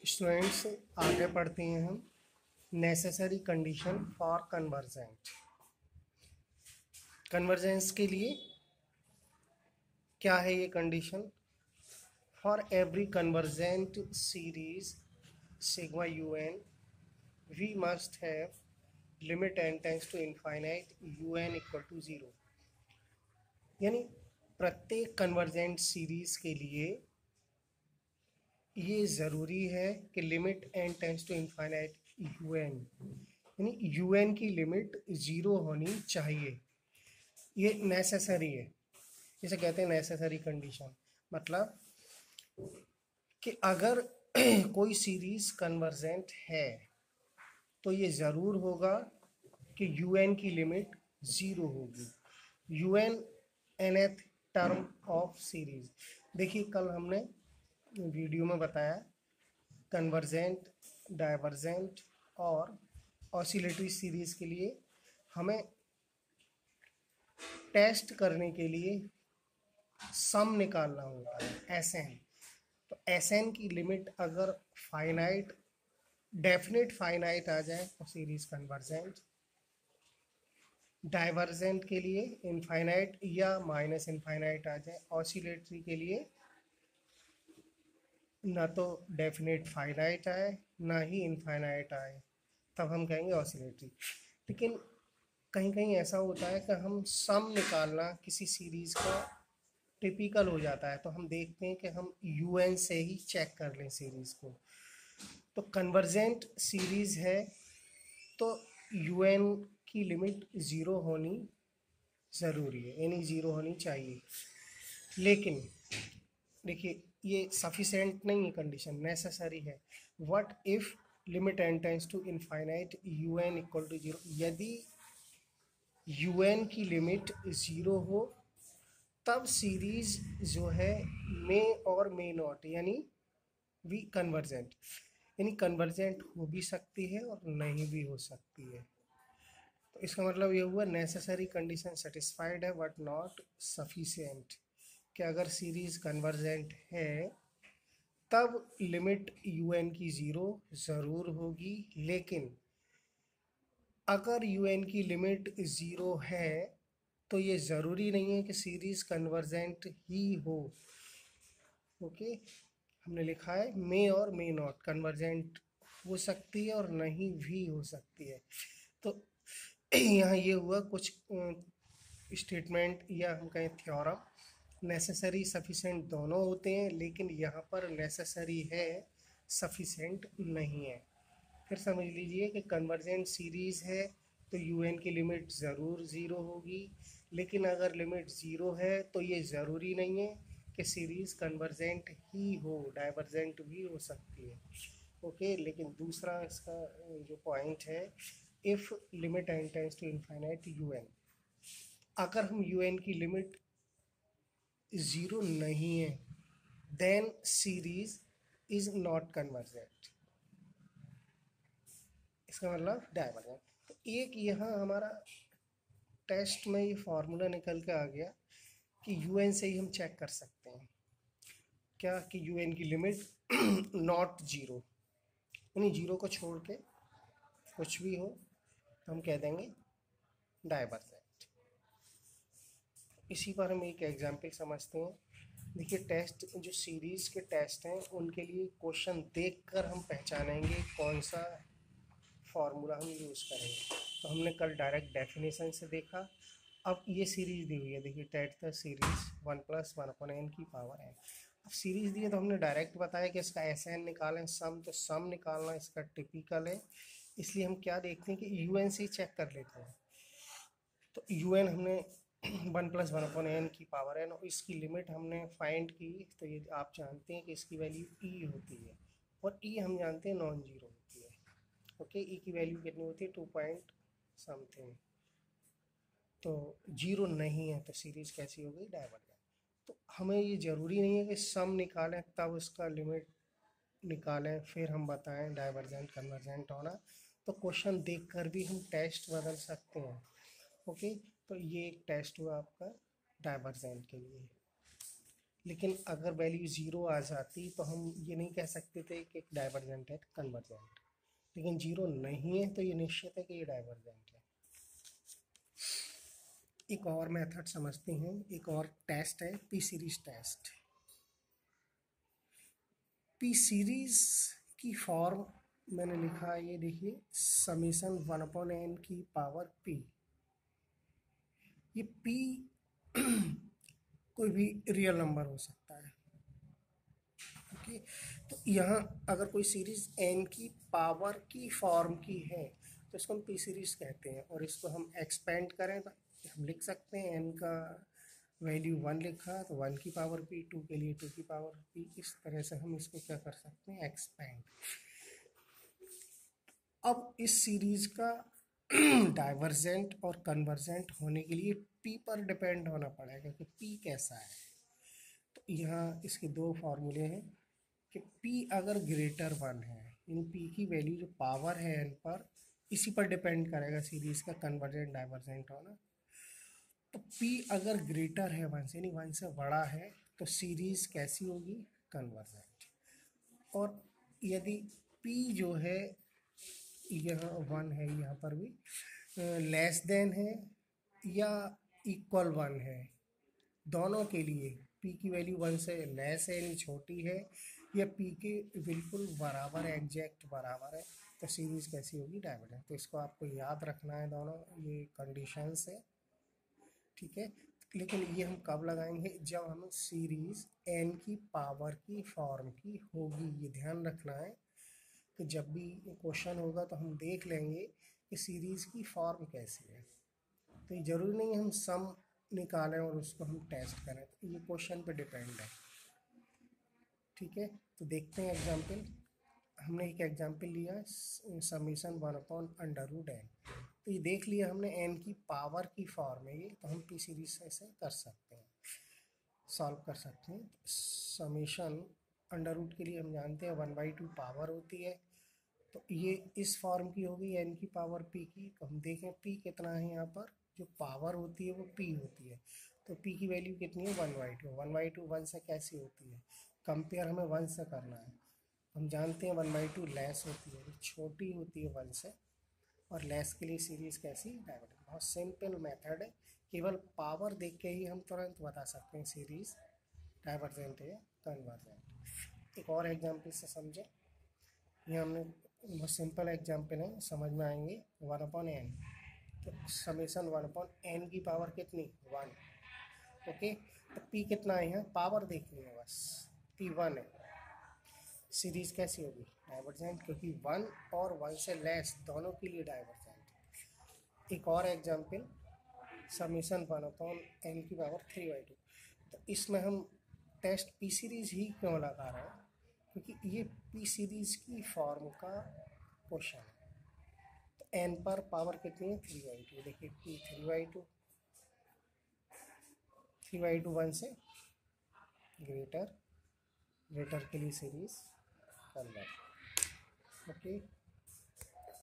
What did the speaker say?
Students, आगे पढ़ते हैं हम necessary condition for convergent. Convergence के लिए क्या है ये condition? For every convergent series sigma u n we must have limit n tends to infinite u n equal to zero. यानी प्रत्येक कन्वर्जेंट सीरीज के लिए ये ज़रूरी है कि limit n tends to infinite u n, यानी यू एन की लिमिट ज़ीरो होनी चाहिए। ये नेसेसरी है, इसे कहते हैं नेसेसरी कंडीशन। मतलब कि अगर कोई सीरीज कन्वर्जेंट है तो ये ज़रूर होगा कि यू एन की लिमिट ज़ीरो होगी। U n nth term of series. देखिए, कल हमने वीडियो में बताया कन्वर्जेंट, डाइवर्जेंट और ऑसिलेटरी सीरीज के लिए हमें टेस्ट करने के लिए सम निकालना होता है, एस एन। तो एस एन की लिमिट अगर फाइनाइट, डेफिनेट फाइनाइट आ जाए तो सीरीज कन्वर्जेंट। डाइवर्जेंट के लिए इनफाइनाइट या माइनस इनफाइनाइट आ जाए। ऑसिलेटरी के लिए ना तो डेफिनेट फाइनाइट आए ना ही इनफाइनाइट आए, तब हम कहेंगे ऑसिलेटरी। लेकिन कहीं कहीं ऐसा होता है कि हम सम निकालना किसी सीरीज का टिपिकल हो जाता है, तो हम देखते हैं कि हम यू एन से ही चेक कर लें सीरीज को। तो कन्वर्जेंट सीरीज है तो यू एन की लिमिट ज़ीरो होनी ज़रूरी है, यानी ज़ीरो होनी चाहिए। लेकिन देखिए, ये सफिशेंट नहीं है, कंडीशन नेसेसरी है। What if limit n tends to infinite u n equal to zero. यदि यू एन की लिमिट ज़ीरो हो तब सीरीज जो है मे और मे नॉट, यानी वी कन्वर्जेंट, यानी कन्वर्जेंट हो भी सकती है और नहीं भी हो सकती है। तो इसका मतलब ये हुआ नेसेसरी कंडीशन सेटिस्फाइड है बट नॉट सफिशिएंट। कि अगर सीरीज कन्वर्जेंट है तब लिमिट यू एन की ज़ीरो ज़रूर होगी। लेकिन अगर यू एन की लिमिट ज़ीरो है तो ये ज़रूरी नहीं है कि सीरीज कन्वर्जेंट ही हो। ओके, हमने लिखा है मे और मे नॉट, कन्वर्जेंट हो सकती है और नहीं भी हो सकती है। तो यहाँ ये हुआ कुछ स्टेटमेंट या हम कहें थ्योरम। नेसेसरी सफिशेंट दोनों होते हैं, लेकिन यहाँ पर नेसेसरी है, सफिशेंट नहीं है। फिर समझ लीजिए कि कन्वर्जेंट सीरीज़ है तो यू एन की लिमिट ज़रूर ज़ीरो होगी। लेकिन अगर लिमिट ज़ीरो है तो ये ज़रूरी नहीं है कि सीरीज़ कन्वर्जेंट ही हो, डाइवर्जेंट भी हो सकती है। ओके, लेकिन दूसरा इसका जो पॉइंट है, if limit n tends to infinite u n, अगर हम यू एन की लिमिट ज़ीरो नहीं है then series is not convergent, इसका मतलब डाइवर्जेंट। तो एक यहाँ हमारा टेस्ट में ये फार्मूला निकल के आ गया कि यू एन से ही हम चेक कर सकते हैं क्या, कि यू एन की लिमिट नॉट ज़ीरो, यानी ज़ीरो को छोड़ के कुछ भी हो तो हम कह देंगे डाइवर्जेंट। इसी पर हम एक एग्जाम्पल समझते हैं। देखिए, टेस्ट जो सीरीज़ के टेस्ट हैं उनके लिए क्वेश्चन देखकर हम पहचानेंगे कौन सा फार्मूला हम यूज़ करेंगे। तो हमने कल डायरेक्ट डेफिनेशन से देखा। अब ये सीरीज़ दी हुई है, देखिए टेट the series one plus one upon n की पावर एन। अब सीरीज़ दी है तो हमने डायरेक्ट बताया कि इसका एस एन निकालें, सम, तो सम निकालना इसका टिपिकल है। इसलिए हम क्या देखते हैं कि यू एन से ही चेक कर लेते हैं। तो यू एन हमने one plus one upon n की पावर एन, और इसकी लिमिट हमने फाइंड की। तो ये आप जानते हैं कि इसकी वैल्यू ई होती है, और ई हम जानते हैं नॉन जीरो होती है। ओके, ई की वैल्यू कितनी होती है, 2 पॉइंट समथिंग। तो जीरो नहीं है तो सीरीज़ कैसी हो गई, डाइवर्जेंट। तो हमें ये ज़रूरी नहीं है कि सम निकालें तब उसका लिमिट निकालें फिर हम बताएं डाइवर्जेंट कन्वर्जेंट होना। तो क्वेश्चन देखकर भी हम टेस्ट बदल सकते हैं। ओके, तो ये एक टेस्ट हुआ आपका डाइवर्जेंट के लिए। लेकिन अगर वैल्यू ज़ीरो आ जाती तो हम ये नहीं कह सकते थे कि एक डाइवर्जेंट है कन्वर्जेंट, लेकिन ज़ीरो नहीं है तो ये निश्चित है कि ये डाइवर्जेंट है। एक और मेथड समझते हैं, एक और टेस्ट है p series test. P series की फॉर्म मैंने लिखा है, ये देखिए, समीशन 1/n की पावर p। ये p कोई भी रियल नंबर हो सकता है। ओके, तो यहाँ अगर कोई सीरीज n की पावर की फॉर्म की है तो इसको हम पी सीरीज कहते हैं। और इसको हम एक्सपेंड करें तो हम लिख सकते हैं n का वैल्यू 1 लिखा तो 1 की पावर p, 2 के लिए 2 की पावर p। इस तरह से हम इसको क्या कर सकते हैं, एक्सपेंड। अब इस सीरीज का डाइवर्जेंट और कन्वर्जेंट होने के लिए p पर डिपेंड होना पड़ेगा कि p कैसा है। तो यहाँ इसके दो फार्मूले हैं कि p अगर ग्रेटर 1 है, इन p की वैल्यू जो पावर है n पर, इसी पर डिपेंड करेगा सीरीज का कन्वर्जेंट डाइवर्जेंट होना। तो p अगर ग्रेटर है 1 से, यानी 1 से बड़ा है, तो सीरीज कैसी होगी, कन्वर्जेंट। और यदि p जो है यहाँ 1 है, यहाँ पर भी लेस देन है या इक्वल 1 है, दोनों के लिए p की वैल्यू 1 से लेस है यानी छोटी है, या p के बिल्कुल बराबर है, एग्जैक्ट बराबर है, तो सीरीज कैसी होगी, डाइवर्जेंट। तो इसको आपको याद रखना है, दोनों ये कंडीशंस है, ठीक है। लेकिन ये हम कब लगाएंगे, जब हमें सीरीज n की पावर की फॉर्म की होगी। ये ध्यान रखना है कि जब भी क्वेश्चन होगा तो हम देख लेंगे कि सीरीज की फॉर्म कैसी है। तो ये जरूरी नहीं हम सम निकालें और उसको हम टेस्ट करें, तो ये क्वेश्चन पे डिपेंड है, ठीक है। तो देखते हैं एग्जाम्पल। हमने एक एग्जाम्पल लिया, समीशन 1/√n। तो ये देख लिया हमने, n की पावर की फॉर्म है ये, तो हम पी सीरीज से ऐसे कर सकते हैं, सॉल्व कर सकते हैं। समीशन अंडर रूट के लिए हम जानते हैं 1/2 पावर होती है, तो ये इस फॉर्म की होगी n की पावर p की। तो हम देखें p कितना है, यहाँ पर जो पावर होती है वो p होती है, तो p की वैल्यू कितनी है, 1/2। 1/2 1 से कैसी होती है, कंपेयर हमें 1 से करना है। हम जानते हैं 1/2 लेस होती है, छोटी होती है 1 से, और लेस के लिए सीरीज कैसी, डाइवर्जेंट। बहुत सिंपल मेथड है, केवल पावर देख के ही हम तुरंत बता सकते हैं सीरीज डाइवर्जेंट है या कन्वर्जेंट। एक और एग्जाम्पल से समझें। ये हमने बहुत सिंपल एग्जाम्पल है, समझ में आएंगे। 1/n, तो समीशन 1/n की पावर कितनी, 1। ओके, तो p कितना है, यहाँ पावर देखनी है बस, p 1 है। सीरीज कैसी होगी, डाइवर्जेंट, क्योंकि 1 और 1 से लेस दोनों के लिए डाइवर्जेंट। एक और एग्जाम्पल, समीशन 1/n की पावर 3/2। तो इसमें हम टेस्ट पी सीरीज ही क्यों लगा रहे हैं, क्योंकि ये पी सीरीज की फॉर्म का क्वेश्चन है। तो n पर पावर कितनी है, 3/2। देखिए p 3/2, 3/2 1 से ग्रेटर, ग्रेटर के लिए सीरीज कन्वर्ट। ओके।